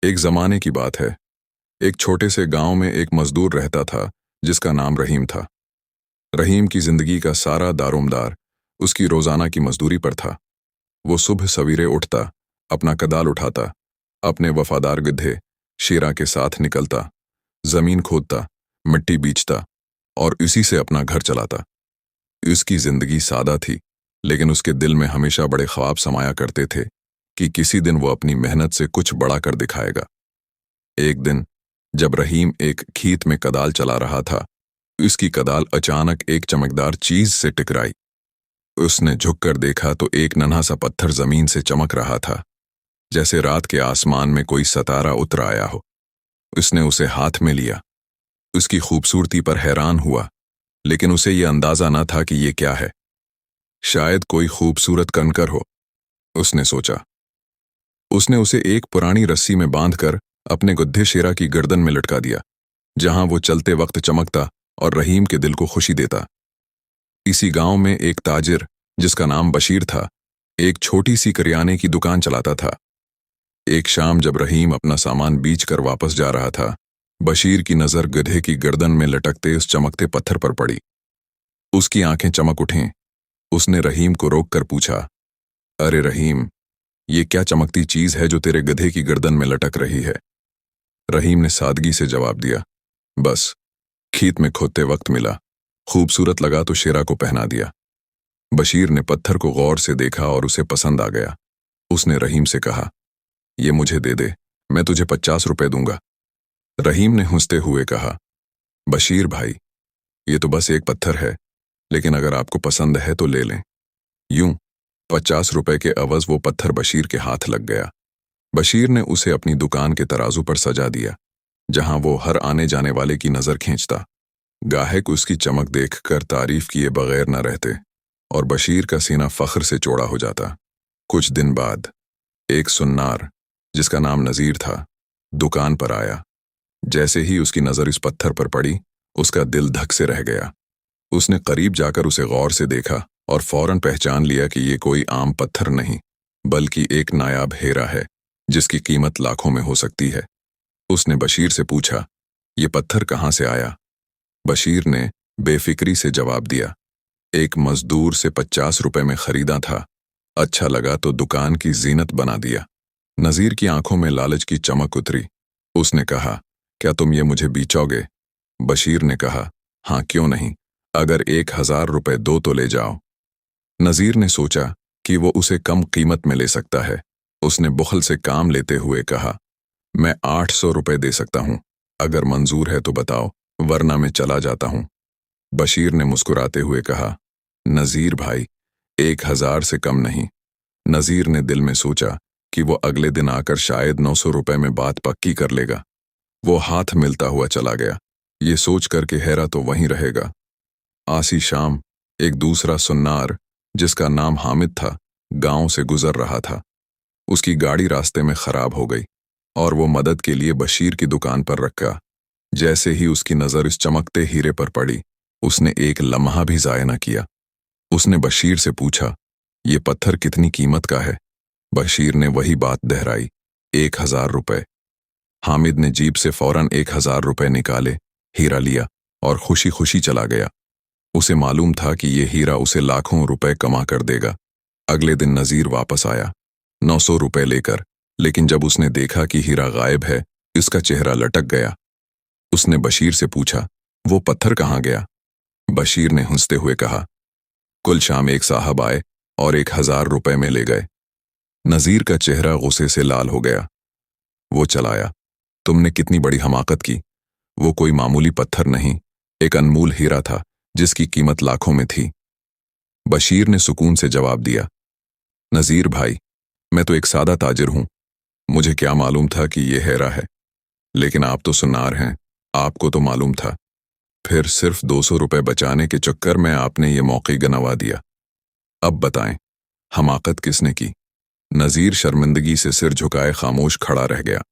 एक जमाने की बात है। एक छोटे से गांव में एक मजदूर रहता था जिसका नाम रहीम था। रहीम की जिंदगी का सारा दारोमदार उसकी रोजाना की मजदूरी पर था। वो सुबह सवेरे उठता, अपना कदाल उठाता, अपने वफादार गधे शेरा के साथ निकलता, जमीन खोदता, मिट्टी बींचता और इसी से अपना घर चलाता। उसकी जिंदगी सादा थी, लेकिन उसके दिल में हमेशा बड़े ख्वाब समाया करते थे कि किसी दिन वो अपनी मेहनत से कुछ बड़ा कर दिखाएगा। एक दिन जब रहीम एक खेत में कदाल चला रहा था, उसकी कदाल अचानक एक चमकदार चीज से टकराई। उसने झुककर देखा तो एक नन्हा सा पत्थर जमीन से चमक रहा था, जैसे रात के आसमान में कोई सितारा उतर आया हो। उसने उसे हाथ में लिया। उसकी खूबसूरती पर हैरान हुआ, लेकिन उसे यह अंदाजा न था कि ये क्या है। शायद कोई खूबसूरत कंकर हो, उसने सोचा। उसने उसे एक पुरानी रस्सी में बांधकर अपने गधे शेरा की गर्दन में लटका दिया, जहां वो चलते वक्त चमकता और रहीम के दिल को खुशी देता। इसी गांव में एक ताजिर जिसका नाम बशीर था, एक छोटी सी करियाने की दुकान चलाता था। एक शाम जब रहीम अपना सामान बेच कर वापस जा रहा था, बशीर की नजर गधे की गर्दन में लटकते उस चमकते पत्थर पर पड़ी। उसकी आंखें चमक उठीं। उसने रहीम को रोककर पूछा, अरे रहीम, ये क्या चमकती चीज है जो तेरे गधे की गर्दन में लटक रही है? रहीम ने सादगी से जवाब दिया, बस खेत में खोदते वक्त मिला, खूबसूरत लगा तो शेरा को पहना दिया। बशीर ने पत्थर को गौर से देखा और उसे पसंद आ गया। उसने रहीम से कहा, ये मुझे दे दे, मैं तुझे 50 रुपए दूंगा। रहीम ने हंसते हुए कहा, बशीर भाई, ये तो बस एक पत्थर है, लेकिन अगर आपको पसंद है तो ले लें। यूं 50 रुपए के अवज वो पत्थर बशीर के हाथ लग गया। बशीर ने उसे अपनी दुकान के तराजू पर सजा दिया, जहां वो हर आने जाने वाले की नजर खींचता। गाहक उसकी चमक देखकर तारीफ किए बगैर न रहते और बशीर का सीना फख्र से चौड़ा हो जाता। कुछ दिन बाद एक सुन्नार जिसका नाम नजीर था, दुकान पर आया। जैसे ही उसकी नजर इस पत्थर पर पड़ी, उसका दिल धक से रह गया। उसने करीब जाकर उसे गौर से देखा और फौरन पहचान लिया कि ये कोई आम पत्थर नहीं, बल्कि एक नायाब हीरा है जिसकी कीमत लाखों में हो सकती है। उसने बशीर से पूछा, ये पत्थर कहाँ से आया? बशीर ने बेफिक्री से जवाब दिया, एक मजदूर से 50 रुपए में खरीदा था, अच्छा लगा तो दुकान की जीनत बना दिया। नजीर की आंखों में लालच की चमक उतरी। उसने कहा, क्या तुम ये मुझे बेचोगे? बशीर ने कहा, हाँ क्यों नहीं, अगर 1000 रुपए दो तो ले जाओ। नजीर ने सोचा कि वो उसे कम कीमत में ले सकता है। उसने बुखल से काम लेते हुए कहा, मैं 800 रुपए दे सकता हूं, अगर मंजूर है तो बताओ, वरना मैं चला जाता हूं। बशीर ने मुस्कुराते हुए कहा, नजीर भाई, 1000 से कम नहीं। नजीर ने दिल में सोचा कि वो अगले दिन आकर शायद 900 रुपए में बात पक्की कर लेगा। वो हाथ मिलता हुआ चला गया, ये सोच कर कि हेरा तो वहीं रहेगा। आसी शाम एक दूसरा सुन्नार जिसका नाम हामिद था, गांव से गुजर रहा था। उसकी गाड़ी रास्ते में खराब हो गई और वो मदद के लिए बशीर की दुकान पर रखा। जैसे ही उसकी नजर इस चमकते हीरे पर पड़ी, उसने एक लम्हा भी जाया न किया। उसने बशीर से पूछा, ये पत्थर कितनी कीमत का है? बशीर ने वही बात दोहराई, 1000 रुपए। हामिद ने जीप से फौरन 1000 रुपए निकाले, हीरा लिया और खुशी खुशी चला गया। उसे मालूम था कि ये हीरा उसे लाखों रुपए कमा कर देगा। अगले दिन नजीर वापस आया 900 रुपए लेकर, लेकिन जब उसने देखा कि हीरा गायब है, इसका चेहरा लटक गया। उसने बशीर से पूछा, वो पत्थर कहाँ गया? बशीर ने हंसते हुए कहा, कुल शाम एक साहब आए और 1000 रुपए में ले गए। नजीर का चेहरा गुस्से से लाल हो गया। वो चलाया, तुमने कितनी बड़ी हमाकत की। वो कोई मामूली पत्थर नहीं, एक अनमोल हीरा था जिसकी कीमत लाखों में थी। बशीर ने सुकून से जवाब दिया, नजीर भाई, मैं तो एक सादा ताजिर हूं, मुझे क्या मालूम था कि ये हीरा है, लेकिन आप तो सुनार हैं, आपको तो मालूम था। फिर सिर्फ 200 रुपए बचाने के चक्कर में आपने ये मौका गंवा दिया। अब बताएं, हमाकत किसने की? नजीर शर्मिंदगी से सिर झुकाए खामोश खड़ा रह गया।